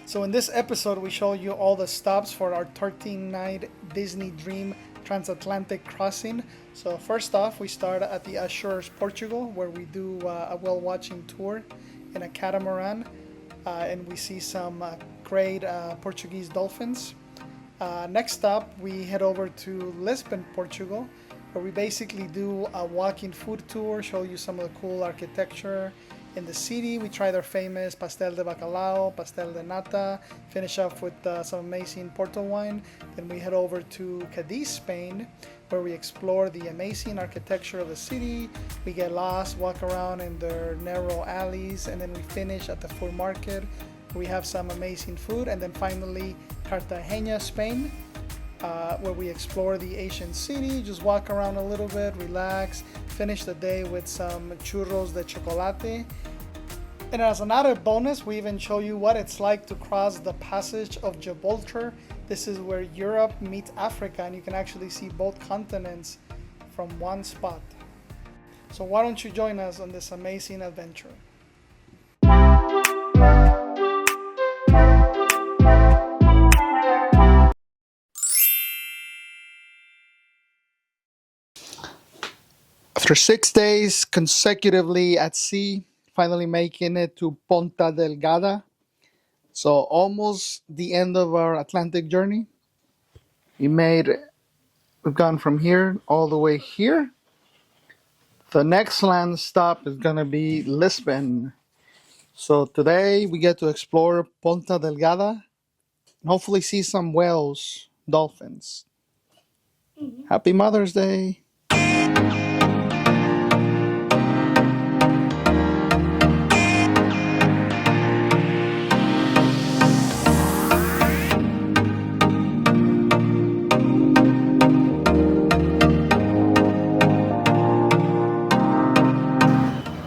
So in this episode, we show you all the stops for our 13-night Disney Dream transatlantic crossing. So first off, we start at the Azores, Portugal, where we do a whale watching tour in a catamaran, and we see some great Portuguese dolphins. Next stop, we head over to Lisbon, Portugal, where we basically do a walking food tour, show you some of the cool architecture in the city. We try their famous pastel de bacalao, pastel de nata, finish off with some amazing Porto wine. Then we head over to Cadiz, Spain, where we explore the amazing architecture of the city. We get lost, walk around in their narrow alleys, and then we finish at the food market. We have some amazing food, and then finally Cartagena, Spain, where we explore the ancient city, just walk around a little bit, relax, finish the day with some churros de chocolate. And as an added bonus, we even show you what it's like to cross the passage of Gibraltar. This is where Europe meets Africa, and you can actually see both continents from one spot. So why don't you join us on this amazing adventure? After 6 days consecutively at sea, finally making it to Ponta Delgada. So almost the end of our Atlantic journey. We've gone from here all the way here. The next land stop is gonna be Lisbon. So today we get to explore Ponta Delgada and hopefully see some whales, dolphins. Happy Mother's Day.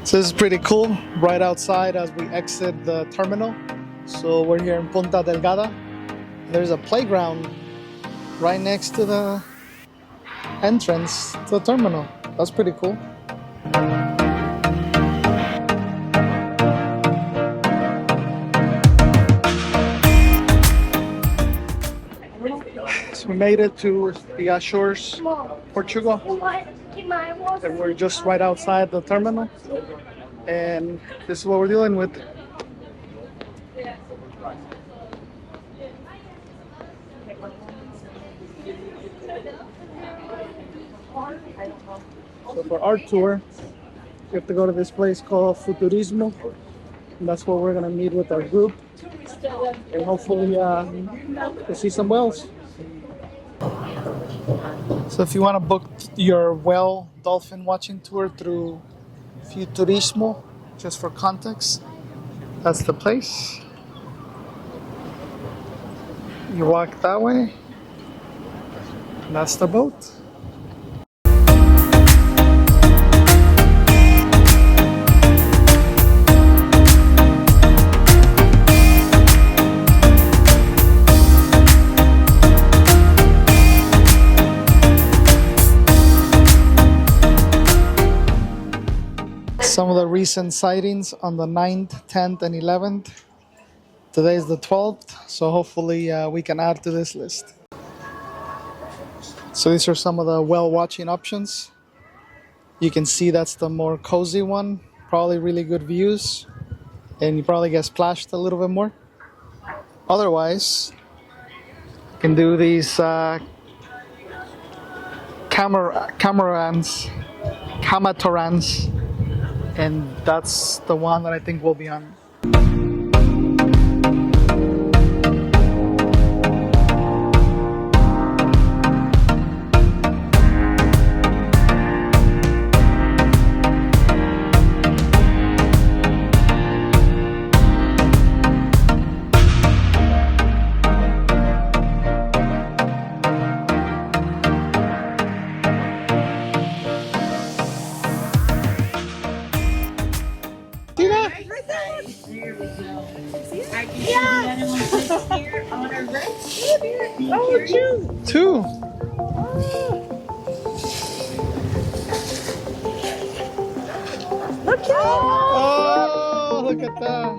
So this is pretty cool, right outside as we exit the terminal. So we're here in Ponta Delgada. There's a playground right next to the entrance to the terminal. That's pretty cool. So we made it to the Azores, Portugal. And we're just right outside the terminal. And this is what we're dealing with. So for our tour, we have to go to this place called Futurismo. And that's where we're gonna meet with our group. And hopefully we'll see some whales. So if you want to book your whale dolphin watching tour through Futurismo, just for context, that's the place. You walk that way, and that's the boat. Some of the recent sightings on the 9th, 10th, and 11th. Today is the 12th, so hopefully we can add to this list. So these are some of the whale watching options. You can see that's the more cozy one, probably really good views, and you probably get splashed a little bit more. Otherwise, you can do these camatarans, and that's the one that I think we'll be on. Oh, two. Look at Oh, look at that.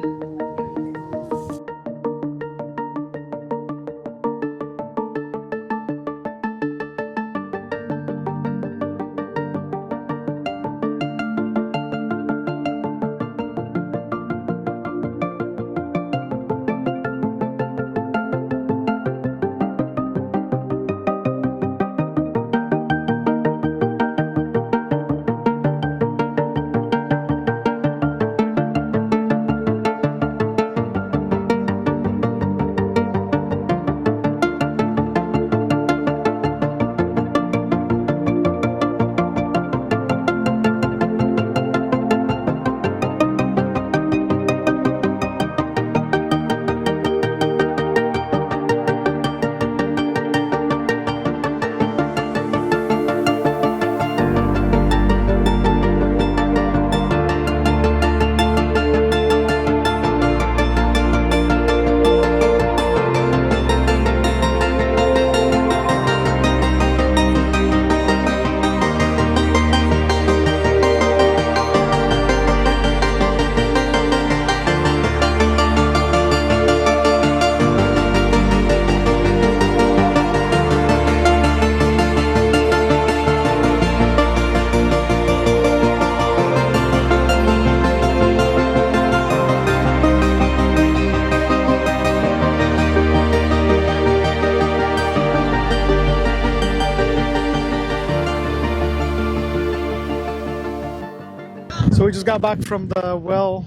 got back from the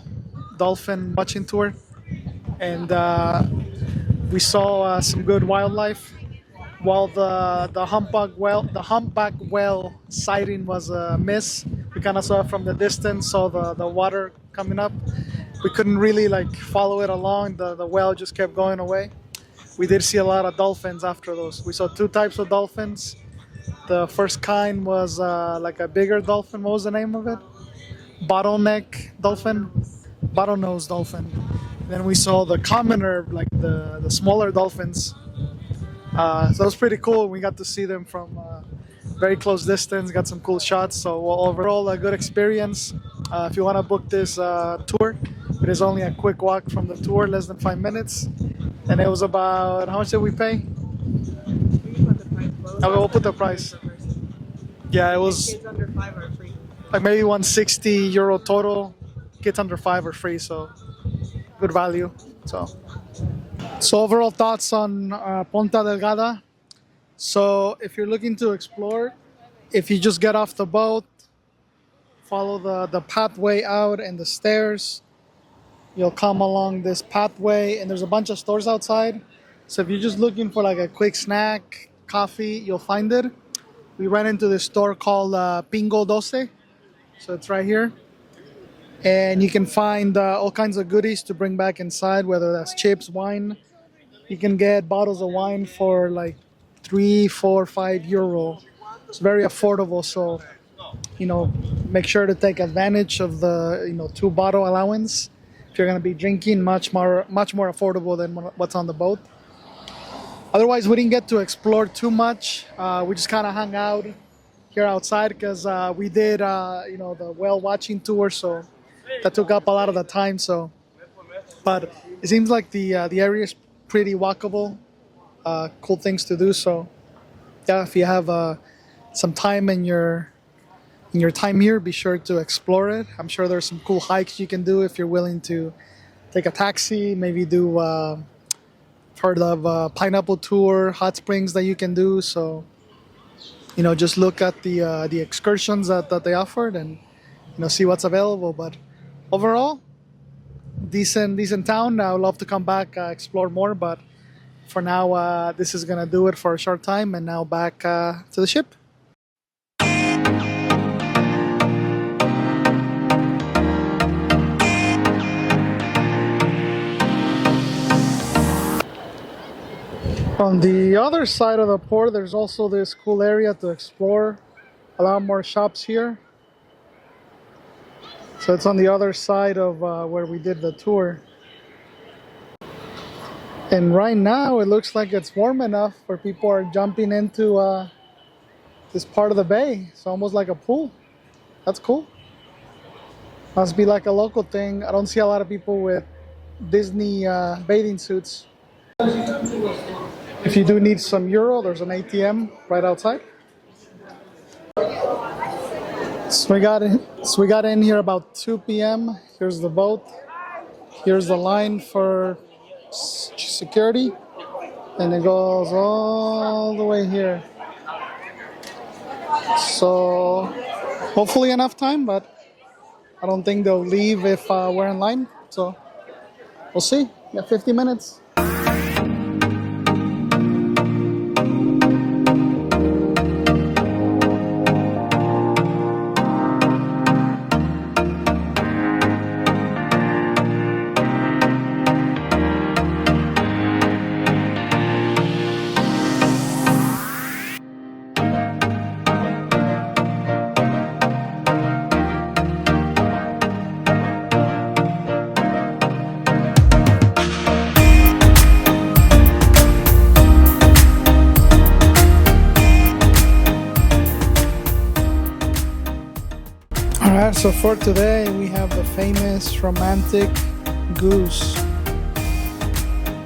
dolphin watching tour, and we saw some good wildlife. While the humpback whale sighting was a miss, we kind of saw it from the distance, saw the water coming up. We couldn't really like follow it along. The whale just kept going away. We did see a lot of dolphins after those. We saw two types of dolphins. The first kind was like a bigger dolphin. What was the name of it? Bottleneck dolphin, bottlenose dolphin. Then we saw the commoner, like the smaller dolphins. So it was pretty cool. We got to see them from very close distance, got some cool shots. So overall, a good experience. If you want to book this tour, it is only a quick walk from the tour, less than 5 minutes. And it was about, how much did we pay? We'll put the price. Yeah, it was Kids under 5 are free. like maybe €160 total. Kids under 5 are free, so good value. So overall thoughts on Ponta Delgada. So if you're looking to explore, if you just get off the boat, follow the pathway out and the stairs, you'll come along this pathway and there's a bunch of stores outside. So if you're just looking for like a quick snack, coffee, you'll find it. We ran into this store called Pingo Doce. So it's right here. And you can find all kinds of goodies to bring back inside, whether that's chips, wine. You can get bottles of wine for like 3, 4, 5 euro. It's very affordable. So, make sure to take advantage of the, 2-bottle allowance. If you're going to be drinking, much more affordable than what's on the boat. Otherwise, we didn't get to explore too much. We just kind of hung out here outside because we did, the whale watching tour. So that took up a lot of the time. But it seems like the area is pretty walkable. Cool things to do. So yeah, if you have some time in your time here, be sure to explore it. I'm sure there's some cool hikes you can do if you're willing to take a taxi, maybe do heard of pineapple tour, hot springs that you can do. So just look at the excursions that they offered and see what's available. But overall, decent town. I would love to come back, explore more, but for now this is gonna do it for a short time, and now back to the ship. On the other side of the port, there's also this cool area to explore. A lot more shops here. So it's on the other side of where we did the tour. And right now it looks like it's warm enough where people are jumping into this part of the bay. It's almost like a pool. That's cool. Must be like a local thing. I don't see a lot of people with Disney bathing suits. If you do need some euro, there's an ATM right outside. So we got in here about 2 p.m. Here's the boat. Here's the line for security, and it goes all the way here. So hopefully enough time, but I don't think they'll leave if we're in line. So we'll see. Yeah, 50 minutes. Alright, so for today we have the famous romantic goose.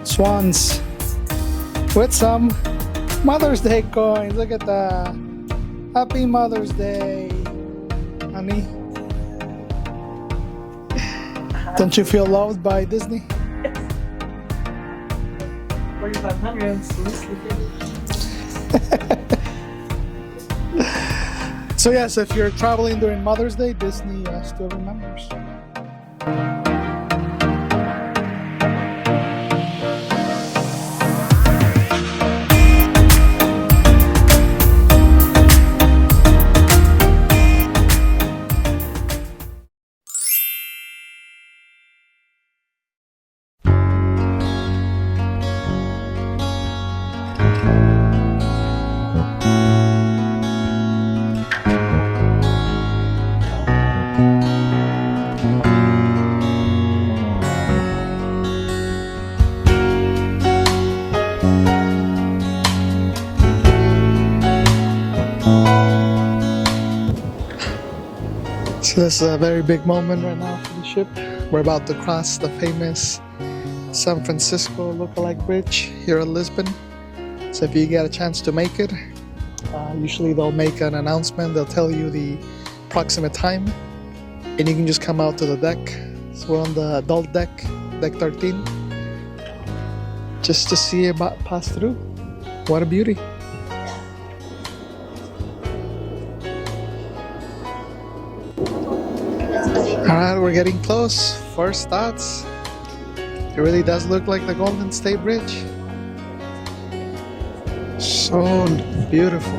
Swans. With some Mother's Day coins. Look at that. Happy Mother's Day, honey. Don't you feel loved by Disney? 4,500. So yes, if you're traveling during Mother's Day, Disney still remembers. So this is a very big moment right now for the ship. We're about to cross the famous San Francisco lookalike bridge here in Lisbon. So if you get a chance to make it, usually they'll make an announcement, they'll tell you the approximate time, and you can just come out to the deck. So we're on the adult deck, deck 13, just to see it pass through. What a beauty. Alright, we're getting close. First thoughts. It really does look like the Golden State Bridge. So beautiful.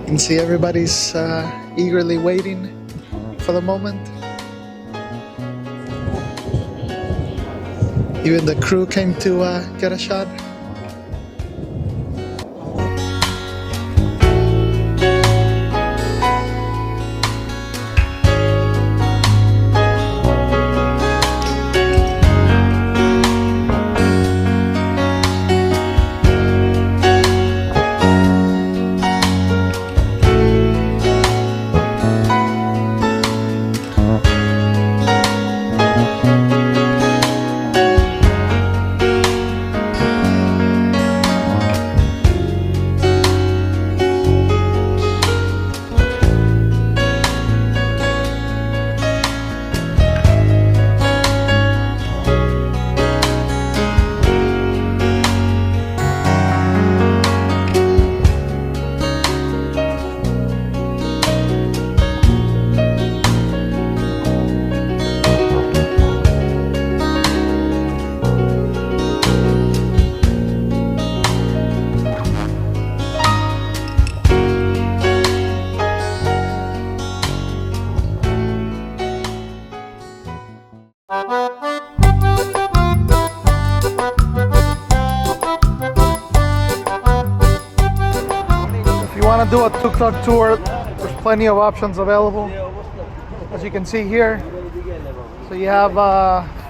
You can see everybody's eagerly waiting for the moment. Even the crew came to get a shot. Want to do a tuk-tuk tour, there's plenty of options available, as you can see here. So you have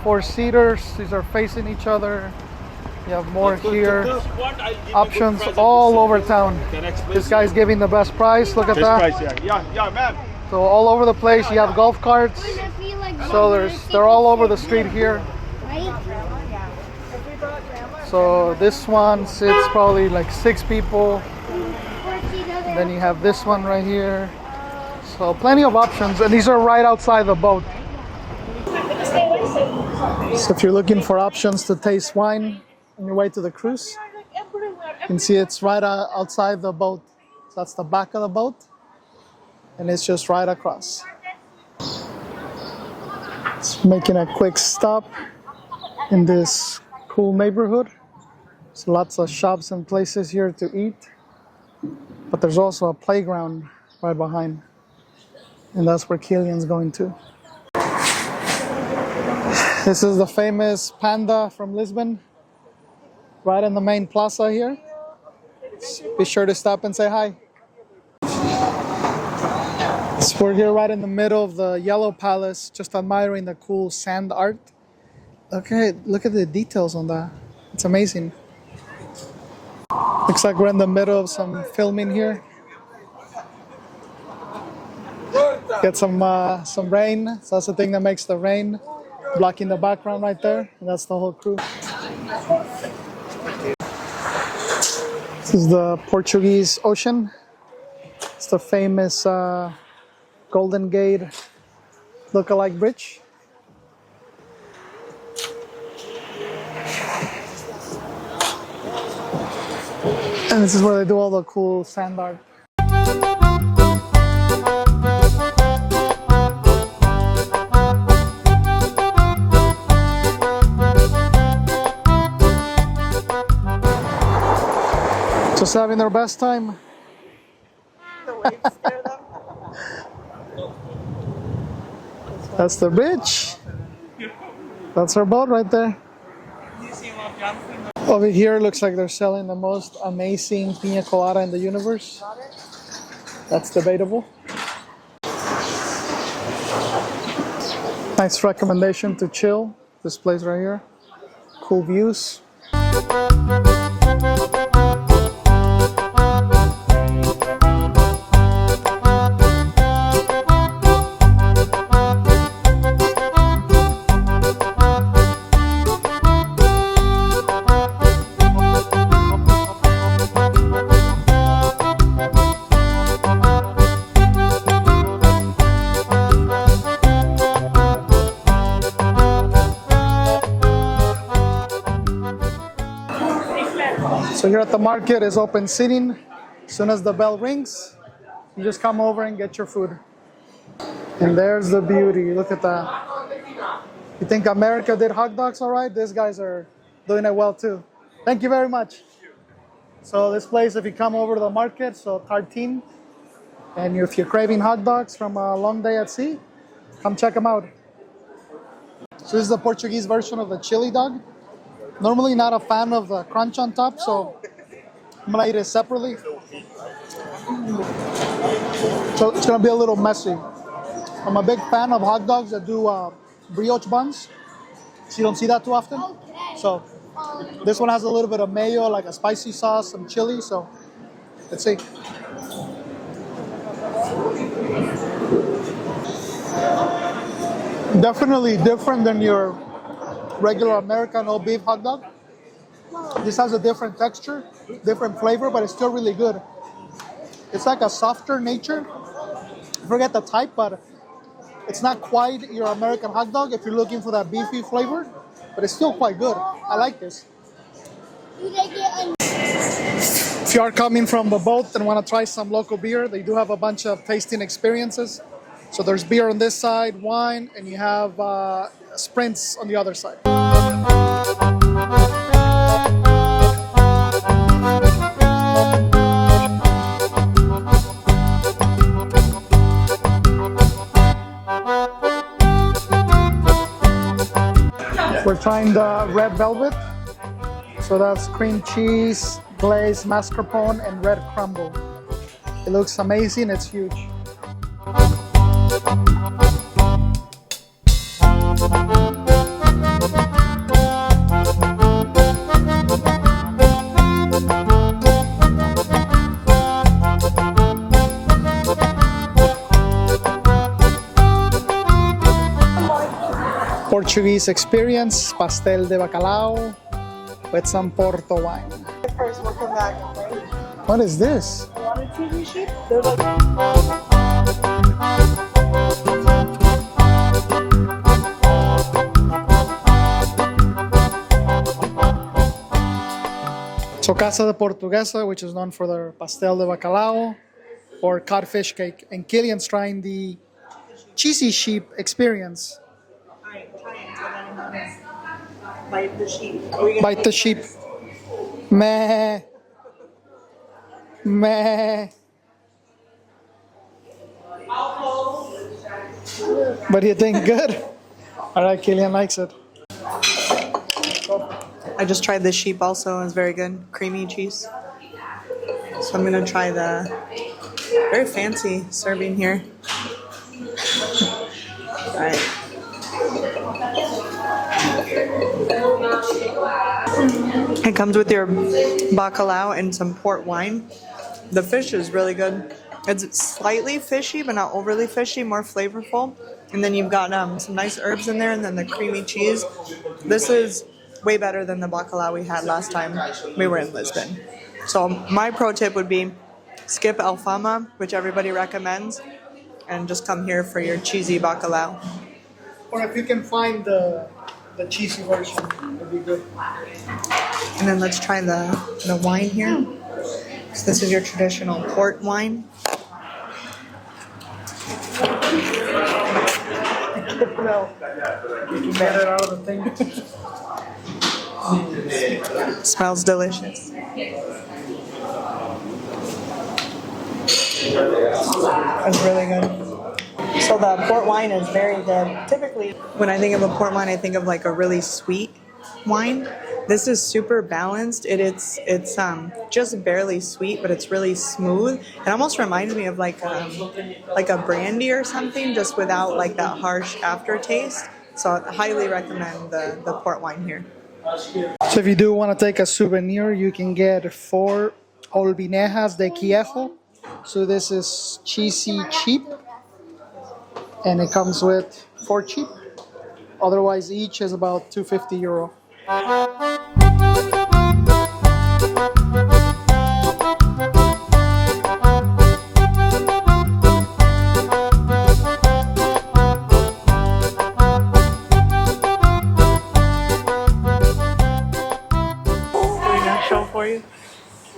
4-seaters, these are facing each other. You have more here, options all over town. This guy's giving the best price, look at that. Yeah, so all over the place, you have golf carts, so they're all over the street here. So this one sits probably like 6 people. Then you have this one right here. So plenty of options, and these are right outside the boat. So if you're looking for options to taste wine on your way to the cruise, you can see it's right outside the boat. So that's the back of the boat, and it's just right across. It's making a quick stop in this cool neighborhood. So lots of shops and places here to eat. But there's also a playground right behind, and that's where Killian's going to. This is the famous panda from Lisbon, right in the main plaza here. Be sure to stop and say hi. So we're here right in the middle of the Yellow Palace, just admiring the cool sand art. Okay, look at the details on that. It's amazing. Looks like we're in the middle of some filming here. Get some rain. So that's the thing that makes the rain, blocking the background right there. And that's the whole crew. This is the Portuguese Ocean. It's the famous Golden Gate lookalike bridge. And this is where they do all the cool sand art. Just having their best time. The waves scare them. That's the beach. That's our boat right there. Over here looks like they're selling the most amazing pina colada in the universe. That's debatable. Nice recommendation to chill. This place right here. Cool views. So here at the market is open seating. As soon as the bell rings, you just come over and get your food. And there's the beauty. Look at that. You think America did hot dogs all right? These guys are doing it well too. Thank you very much. So this place, if you come over to the market, so Tartine, and if you're craving hot dogs from a long day at sea, come check them out. So this is the Portuguese version of the chili dog. Normally not a fan of the crunch on top, so I'm gonna eat it separately. So it's gonna be a little messy. I'm a big fan of hot dogs that do brioche buns. So you don't see that too often. So this one has a little bit of mayo, like a spicy sauce, some chili, so let's see. Definitely different than your regular American all beef hot dog. This has a different texture, different flavor, but it's still really good. It's like a softer nature. I forget the type, but it's not quite your American hot dog if you're looking for that beefy flavor, but it's still quite good. I like this. If you are coming from the boat and want to try some local beer, they do have a bunch of tasting experiences. So there's beer on this side, wine, and you have sprints on the other side. We're trying the red velvet. So that's cream cheese, glazed mascarpone, and red crumble. It looks amazing, it's huge. Portuguese experience, pastel de bacalao with some Porto wine. First, we'll come back. What is this? A lot of TV shit. They're like. So Casa de Portuguesa, which is known for their pastel de bacalao or codfish cake. And Killian's trying the cheesy sheep experience. Bite the sheep. Bite the sheep. Meh. Meh. But you think good? All right, Killian likes it. I just tried the sheep also. It's very good. Creamy cheese. So I'm going to try the very fancy serving here. All right. It comes with your bacalao and some port wine. The fish is really good. It's slightly fishy, but not overly fishy, more flavorful. And then you've got some nice herbs in there, and then the creamy cheese. This is way better than the bacalao we had last time we were in Lisbon. So my pro tip would be skip Alfama, which everybody recommends, and just come here for your cheesy bacalao. Or if you can find the cheesy version, it'd be good. And then let's try the wine here. So this is your traditional port wine. Get it out of the thing. Smells delicious. It's really good. So the port wine is very good. Typically, when I think of a port wine, I think of like a really sweet wine. This is super balanced. It's just barely sweet, but it's really smooth. It almost reminds me of like a brandy or something, just without like that harsh aftertaste. So I highly recommend the port wine here. So if you do want to take a souvenir, you can get 4 olvinejas de quiejo. So this is cheesy cheap, and it comes with 4 cheap. Otherwise, each is about €250. Show for you.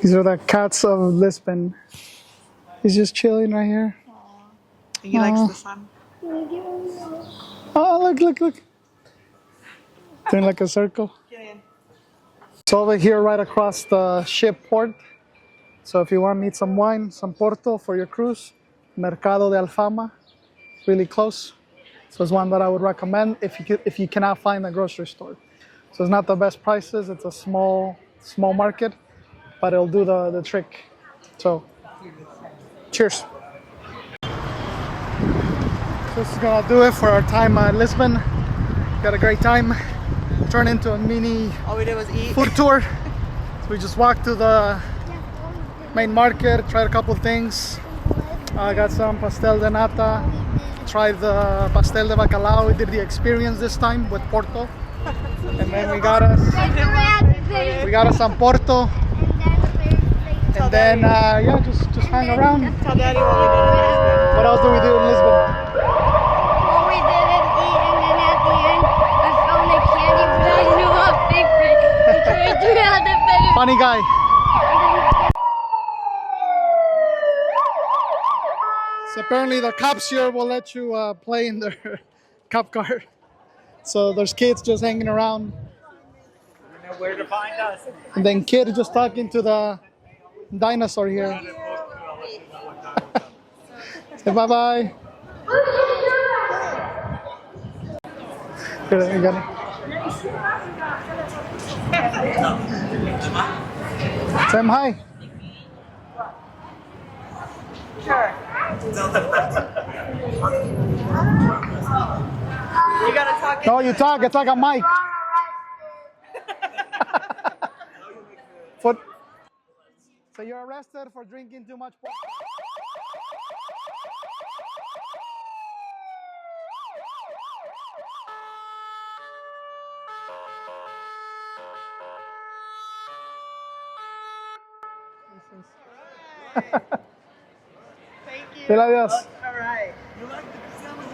These are the cats of Lisbon. He's just chilling right here. He likes the sun. Oh, look. Doing like a circle. It's over here right across the ship port. So if you want to need some wine, some Porto for your cruise, Mercado de Alfama, really close. So it's one that I would recommend if you cannot find a grocery store. So it's not the best prices. It's a small market, but it'll do the trick. So cheers. This is gonna do it for our time at Lisbon. Got a great time. Turned into a mini All we did was eat. food tour. So we just walked to the main market, tried a couple things. I got some pastel de nata, tried the pastel de bacalao. We did the experience this time with Porto. And then we got us some Porto. And then just hang around. Tell Daddy what we did in Lisbon. What else do we do in Lisbon? Well, we didn't eat, and then at the end, I found a candy, but I knew how big it. I tried to have the bigger. Funny guy. So apparently the cops here will let you play in their cop car. So there's kids just hanging around. You know where to find us. And then kid just talking to the dinosaur here. Say bye-bye. Here, you got it. Say him hi. Sure. You gotta talk. No, you talk. It's like a mic. So you're arrested for drinking too much. Thank you. Dile adiós. All right. You like the pajamas,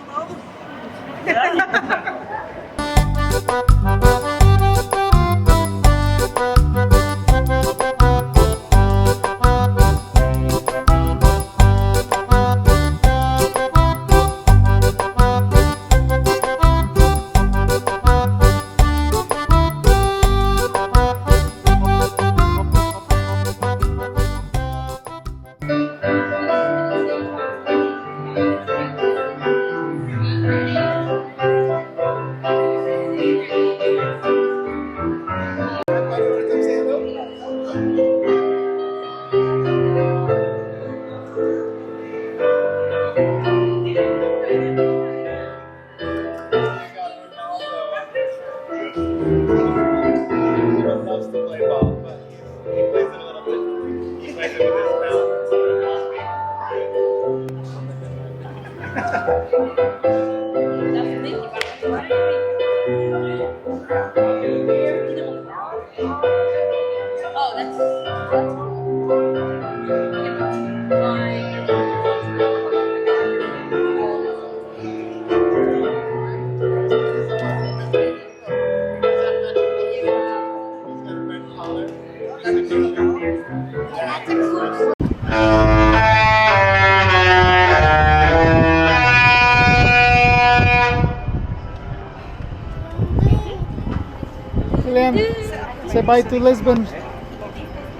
Say bye to Lisbon.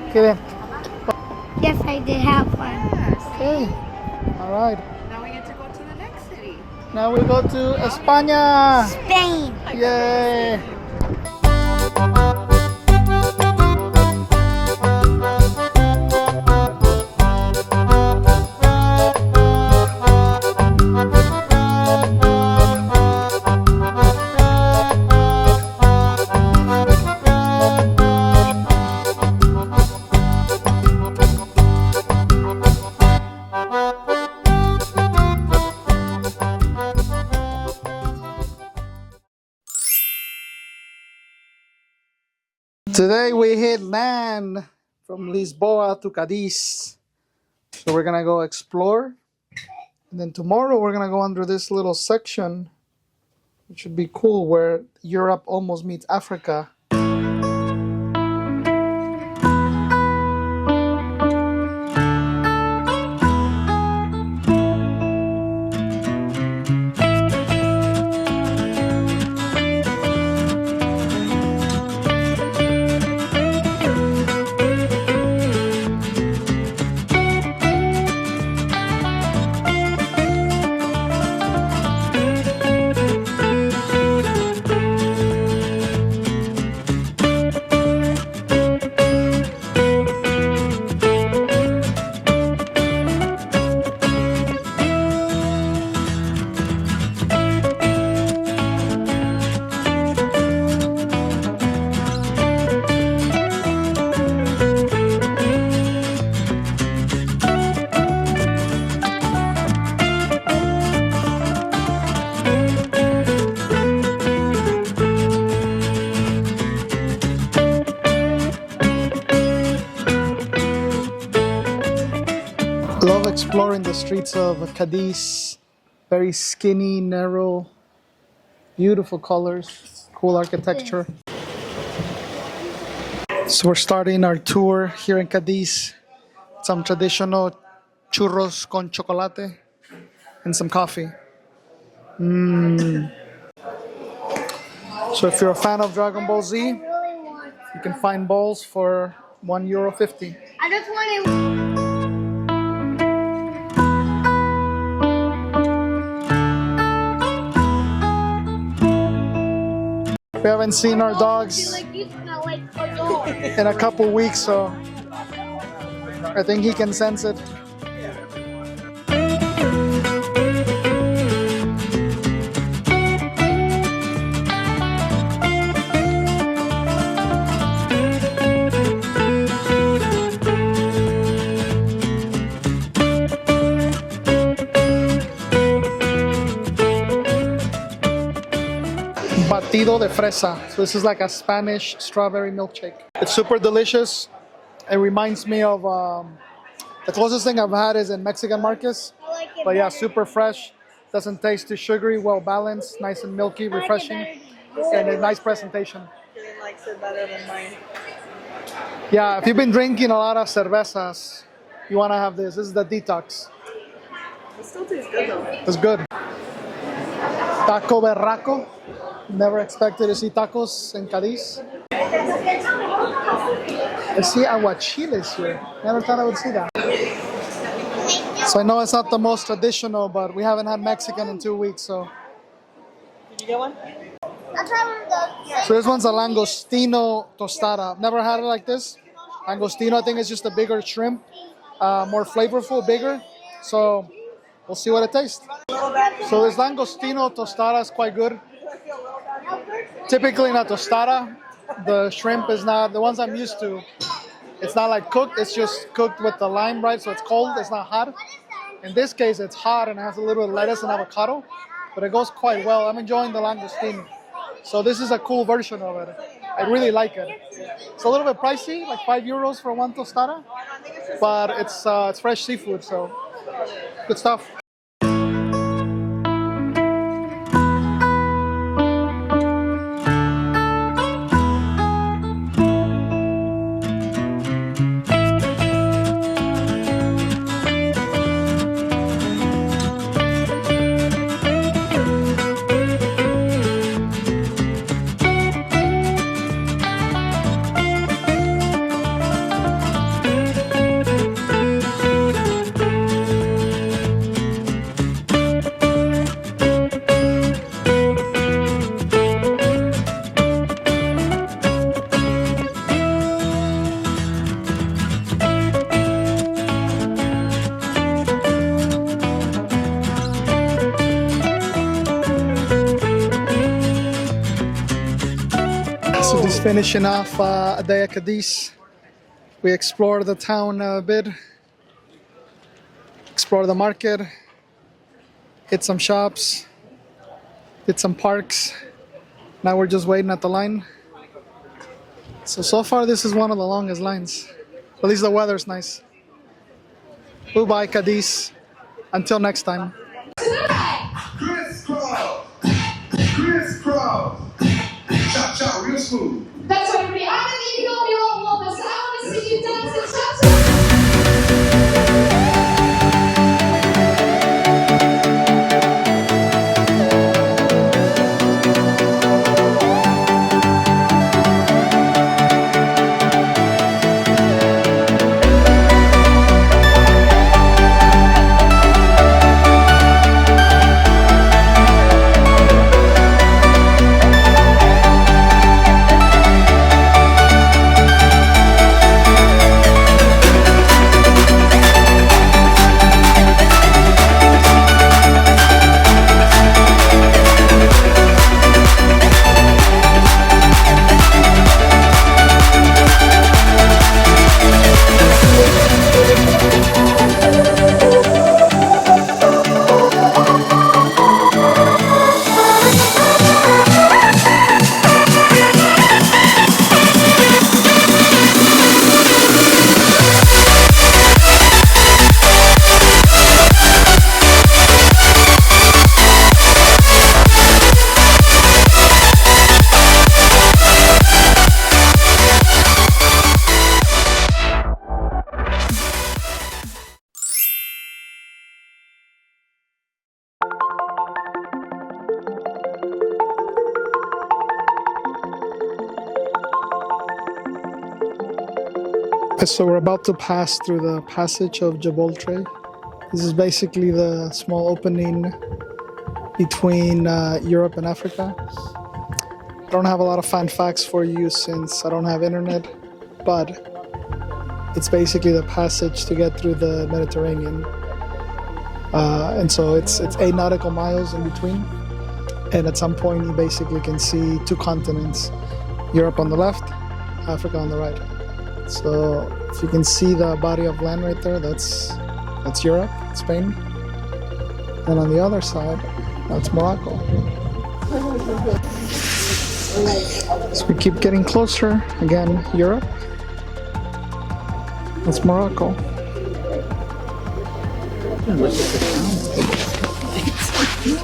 Okay then. Yes, I did have one. Okay. All right. Now we get to go to the next city. Now we go to España. Spain. Yay. Today we hit land from Lisboa to Cadiz. So we're gonna go explore. And then tomorrow we're gonna go under this little section, which should be cool, where Europe almost meets Africa. Love exploring the streets of Cadiz. Very skinny, narrow, beautiful colors, cool architecture. So we're starting our tour here in Cadiz. Some traditional churros con chocolate and some coffee. So if you're a fan of Dragon Ball Z, I really want. you can find balls for €1.50. I just want to. We haven't seen our dogs Like you smell like a dog. in a couple weeks, so I think he can sense it. Batido de fresa. So this is like a Spanish strawberry milkshake. It's super delicious. It reminds me of the closest thing I've had is in Mexican markets. I like it But yeah, better. super fresh. Doesn't taste too sugary. Well balanced. Nice and milky. Refreshing. And a nice presentation. Kevin likes it better than mine. Yeah, if you've been drinking a lot of cervezas, you want to have this. This is the detox. It still tastes good though. It's good. Taco berraco. Never expected to see tacos in Cadiz. I see aguachiles here. Never thought I would see that. So I know it's not the most traditional, but we haven't had Mexican in 2 weeks, so. Did you get one? That's how it does. So this one's a langostino tostada. I've never had it like this. Langostino, I think, is just a bigger shrimp, more flavorful, bigger. So we'll see what it tastes. So this langostino tostada is quite good. Typically in a tostada, the shrimp is not, the ones I'm used to, it's not like cooked, it's just cooked with the lime, right? So it's cold, it's not hot. In this case, it's hot and it has a little bit of lettuce and avocado, but it goes quite well. I'm enjoying the langostino. So this is a cool version of it. I really like it. It's a little bit pricey, like €5 for one tostada, but it's fresh seafood, so good stuff. So just finishing off a day at Cadiz. We explored the town a bit, explored the market, hit some shops, did some parks. Now we're just waiting at the line. So far this is one of the longest lines. At least the weather's nice. Goodbye, Cadiz. Until next time. Crisscross, crisscross, cha cha, real smooth. That's right, everybody. I'm in the Ethiopia all over, so I want to see you dance and cha-cha. So we're about to pass through the passage of Gibraltar. This is basically the small opening between Europe and Africa. I don't have a lot of fun facts for you since I don't have internet, but it's basically the passage to get through the Mediterranean. And so it's 8 nautical miles in between. And at some point you basically can see 2 continents, Europe on the left, Africa on the right. So if you can see the body of land right there, that's Europe, Spain. And on the other side, that's Morocco. So we keep getting closer. Again, Europe. That's Morocco.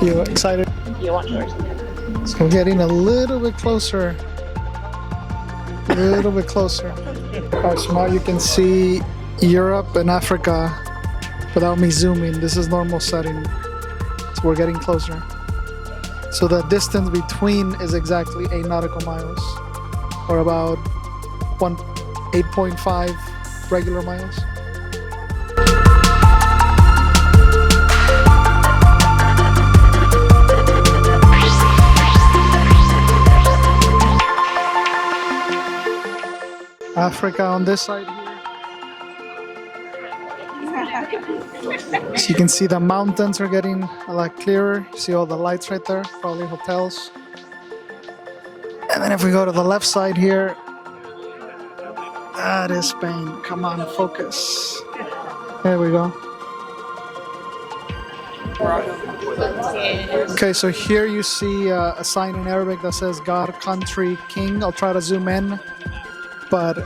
You excited? So we're getting a little bit closer. A little bit closer. Alright, so now you can see Europe and Africa without me zooming. This is normal setting. So we're getting closer. So the distance between is exactly 8 nautical miles, or about 8.5 regular miles. Africa on this side here. So you can see the mountains are getting a lot clearer. See all the lights right there, probably hotels. And then if we go to the left side here, that is Spain. Come on, focus. There we go. Okay, so here you see a sign in Arabic that says God, Country, King. I'll try to zoom in. But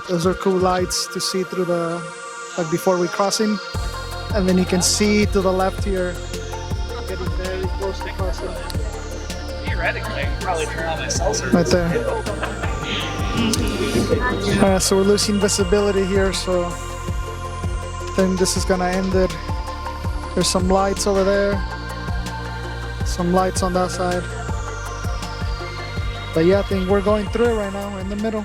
those are cool lights to see through the, like before we crossing. And then you can see to the left here, getting very close to crossing. Theoretically, I could probably turn on my seltzer. Right there. Alright, so we're losing visibility here, so I think this is gonna end it. There's some lights over there, some lights on that side. But yeah, I think we're going through it right now. We're in the middle.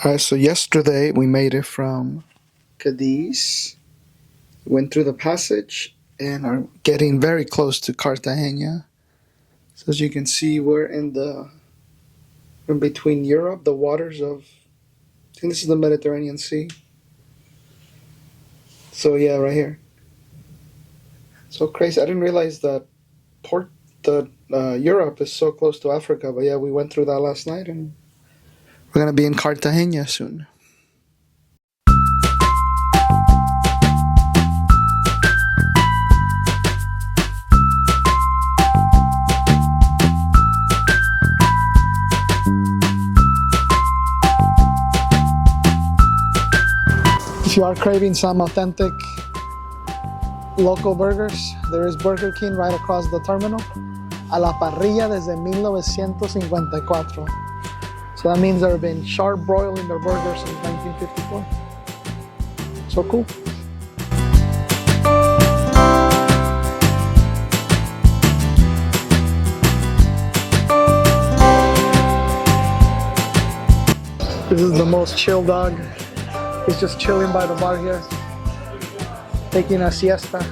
Alright, so yesterday we made it from Cadiz, went through the passage, and are getting very close to Cartagena. So as you can see, we're in between Europe, the waters of, I think this is the Mediterranean Sea. So yeah, right here. So crazy. I didn't realize that Europe is so close to Africa. But yeah, we went through that last night, and we're gonna be in Cartagena soon. If you are craving some authentic local burgers, there is Burger King right across the terminal. A la parrilla desde 1954. So that means they've been sharp broiling their burgers since 1954. So cool. This is the most chill dog. He's just chilling by the bar here, taking a siesta.